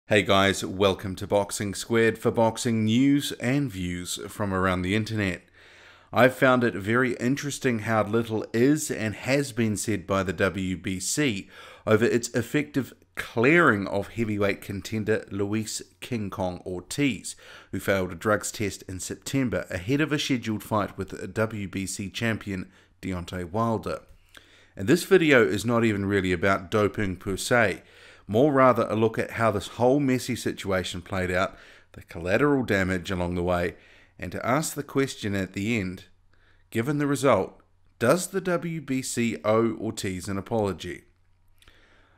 Hey guys, welcome to Boxing Squared for boxing news and views from around the internet. I've found it very interesting how little is and has been said by the WBC over its effective clearing of heavyweight contender Luis King Kong Ortiz, who failed a drugs test in September ahead of a scheduled fight with WBC champion Deontay Wilder. And this video is not even really about doping per se, more rather a look at how this whole messy situation played out, the collateral damage along the way, and to ask the question at the end, given the result, does the WBC owe Ortiz an apology?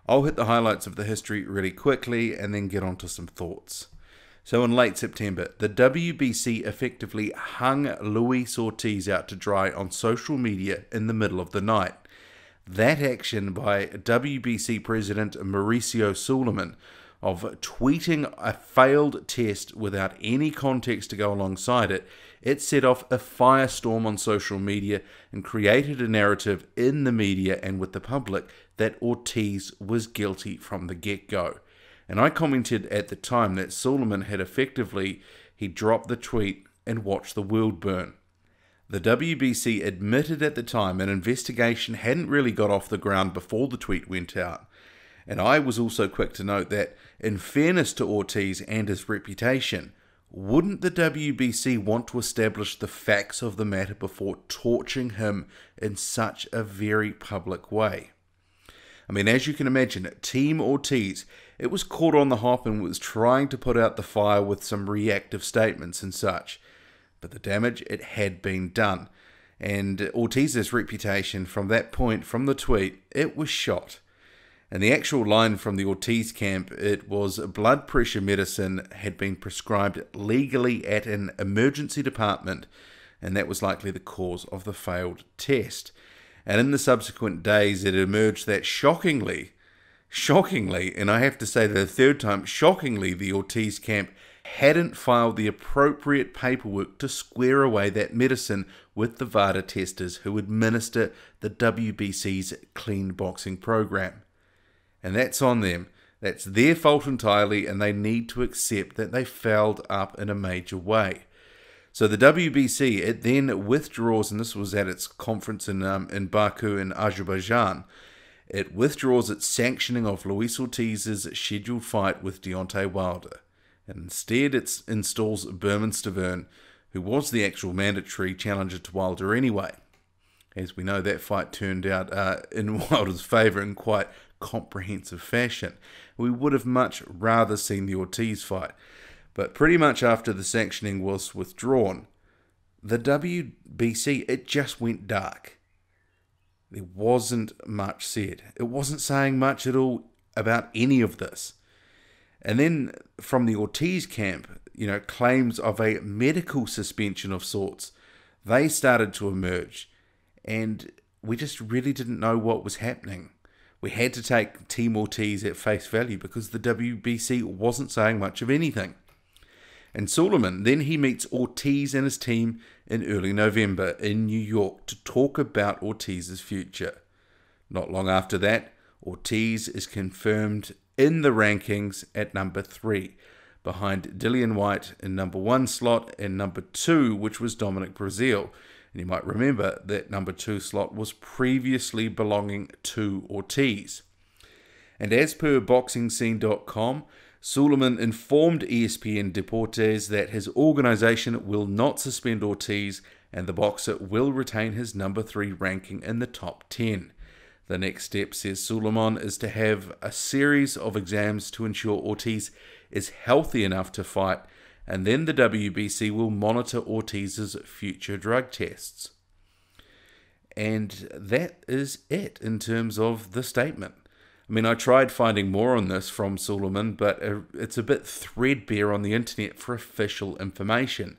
I'll hit the highlights of the history really quickly and then get onto some thoughts. So in late September, the WBC effectively hung Luis Ortiz out to dry on social media in the middle of the night. That action by WBC President Mauricio Sulaiman of tweeting a failed test without any context to go alongside it, it set off a firestorm on social media and created a narrative in the media and with the public that Ortiz was guilty from the get-go. And I commented at the time that Sulaiman had he dropped the tweet and watched the world burn. The WBC admitted at the time an investigation hadn't really got off the ground before the tweet went out. And I was also quick to note that, in fairness to Ortiz and his reputation, wouldn't the WBC want to establish the facts of the matter before torching him in such a very public way? I mean, as you can imagine, Team Ortiz, it was caught on the hop and was trying to put out the fire with some reactive statements and such. But the damage, it had been done. And Ortiz's reputation from that point, from the tweet, it was shot. And the actual line from the Ortiz camp, it was blood pressure medicine had been prescribed legally at an emergency department, and that was likely the cause of the failed test. And in the subsequent days, it emerged that shockingly, and I have to say the third time, shockingly, the Ortiz camp hadn't filed the appropriate paperwork to square away that medicine with the VADA testers who administer the WBC's clean boxing program. And that's on them. That's their fault entirely, and they need to accept that they fouled up in a major way. So the WBC, it then withdraws, and this was at its conference in Baku in Azerbaijan, it withdraws its sanctioning of Luis Ortiz's scheduled fight with Deontay Wilder. And instead it installs Bermane Stiverne, who was the actual mandatory challenger to Wilder anyway. As we know, that fight turned out in Wilder's favour in quite comprehensive fashion. We would have much rather seen the Ortiz fight. But pretty much after the sanctioning was withdrawn, the WBC, it just went dark. There wasn't much said. It wasn't saying much at all about any of this. And then from the Ortiz camp, claims of a medical suspension of sorts, they started to emerge. And we just really didn't know what was happening. We had to take Team Ortiz at face value because the WBC wasn't saying much of anything. And Sulaiman, then he meets Ortiz and his team in early November in New York to talk about Ortiz's future. Not long after that, Ortiz is confirmed in the rankings at number 3, behind Dillian Whyte in number 1 slot and number 2, which was Dominic Breazeale. And you might remember that number 2 slot was previously belonging to Ortiz. And as per BoxingScene.com, Sulaiman informed ESPN Deportes that his organization will not suspend Ortiz and the boxer will retain his number 3 ranking in the top 10. The next step, says Sulaiman, is to have a series of exams to ensure Ortiz is healthy enough to fight, and then the WBC will monitor Ortiz's future drug tests. And that is it in terms of the statement. I mean, I tried finding more on this from Sulaiman, but it's a bit threadbare on the internet for official information.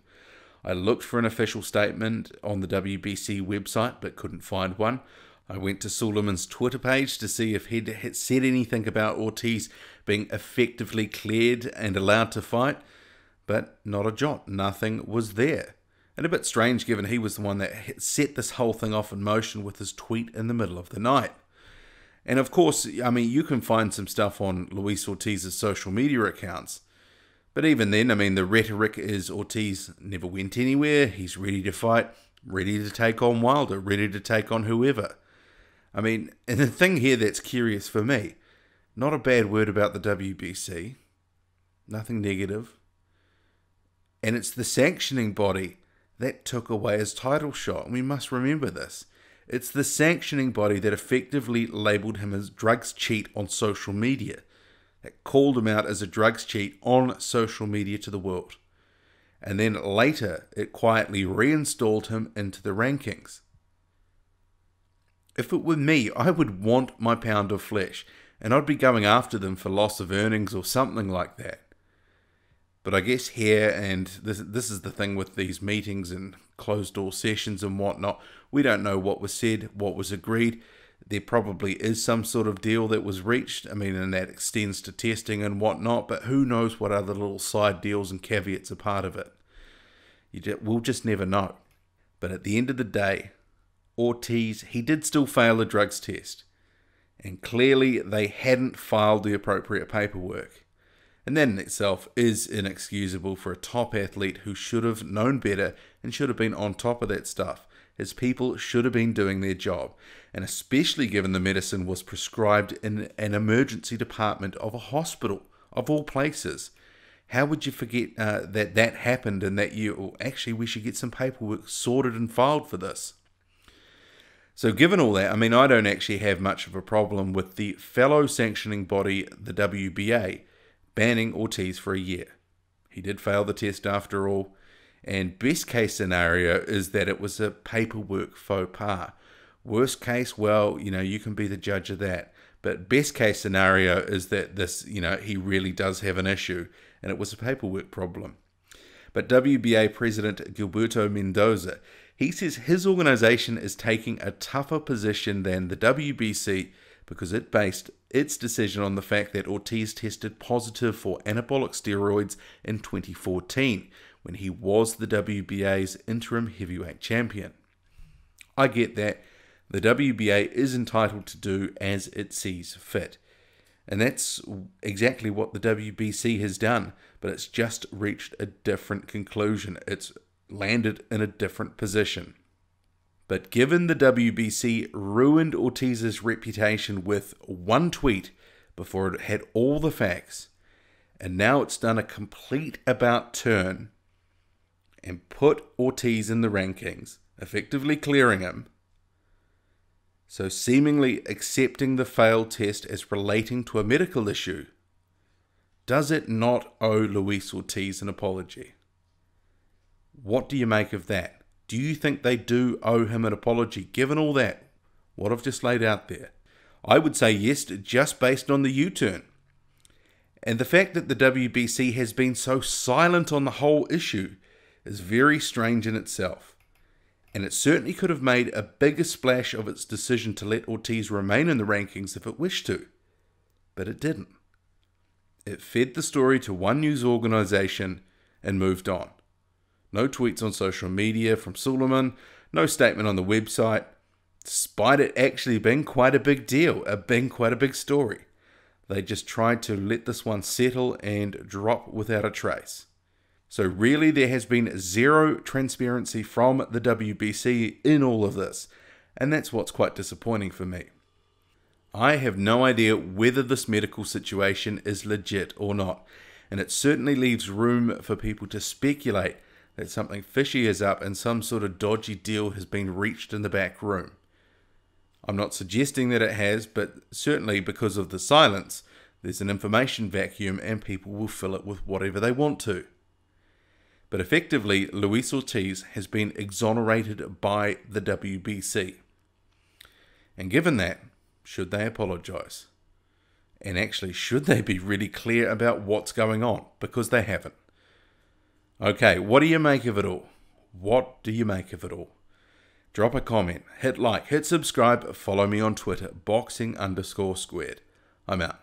I looked for an official statement on the WBC website, but couldn't find one. I went to Sulaiman's Twitter page to see if he'd said anything about Ortiz being effectively cleared and allowed to fight, but not a jot, nothing was there. And a bit strange given he was the one that set this whole thing off in motion with his tweet in the middle of the night. And of course, I mean, you can find some stuff on Luis Ortiz's social media accounts. But even then, I mean, the rhetoric is Ortiz never went anywhere. He's ready to fight, ready to take on Wilder, ready to take on whoever. I mean, and the thing here that's curious for me, not a bad word about the WBC, nothing negative. And it's the sanctioning body that took away his title shot. And we must remember this. It's the sanctioning body that effectively labelled him as drugs cheat on social media. That called him out as a drugs cheat on social media to the world. And then later, it quietly reinstalled him into the rankings. If it were me, I would want my pound of flesh, and I'd be going after them for loss of earnings or something like that. But I guess here, and this is the thing with these meetings and closed-door sessions and whatnot, we don't know what was said, what was agreed. There probably is some sort of deal that was reached, I mean, and that extends to testing and whatnot, but who knows what other little side deals and caveats are part of it. We'll just never know. But at the end of the day, Ortiz, he did still fail a drugs test. And clearly they hadn't filed the appropriate paperwork. And that in itself is inexcusable for a top athlete who should have known better and should have been on top of that stuff. His people should have been doing their job, and especially given the medicine was prescribed in an emergency department of a hospital, of all places. How would you forget that happened and that actually we should get some paperwork sorted and filed for this? So given all that, I mean, I don't actually have much of a problem with the fellow sanctioning body, the WBA, banning Ortiz for a year. He did fail the test after all. And best case scenario is that it was a paperwork faux pas. Worst case, well, you can be the judge of that. But best case scenario is that this, he really does have an issue and it was a paperwork problem. But WBA President Gilberto Mendoza, he says his organization is taking a tougher position than the WBC because it based its decision on the fact that Ortiz tested positive for anabolic steroids in 2014, when he was the WBA's interim heavyweight champion. I get that. The WBA is entitled to do as it sees fit. And that's exactly what the WBC has done, but it's just reached a different conclusion. It's landed in a different position. But given the WBC ruined Ortiz's reputation with one tweet before it had all the facts, and now it's done a complete about turn and put Ortiz in the rankings, effectively clearing him, so seemingly accepting the failed test as relating to a medical issue, does it not owe Luis Ortiz an apology? What do you make of that? Do you think they do owe him an apology, given all that, what I've just laid out there? I would say yes, just based on the U-turn. And the fact that the WBC has been so silent on the whole issue is very strange in itself. And it certainly could have made a bigger splash of its decision to let Ortiz remain in the rankings if it wished to. But it didn't. It fed the story to one news organization and moved on. No tweets on social media from Suleiman, no statement on the website, despite it actually being quite a big deal, being quite a big story. They just tried to let this one settle and drop without a trace. So really there has been zero transparency from the WBC in all of this, and that's what's quite disappointing for me. I have no idea whether this medical situation is legit or not, and it certainly leaves room for people to speculate that something fishy is up and some sort of dodgy deal has been reached in the back room. I'm not suggesting that it has, but certainly because of the silence, there's an information vacuum and people will fill it with whatever they want to. But effectively, Luis Ortiz has been exonerated by the WBC. And given that, should they apologize? And actually, should they be really clear about what's going on? Because they haven't. Okay, what do you make of it all? What do you make of it all? Drop a comment, hit like, hit subscribe, follow me on Twitter, boxing_squared. I'm out.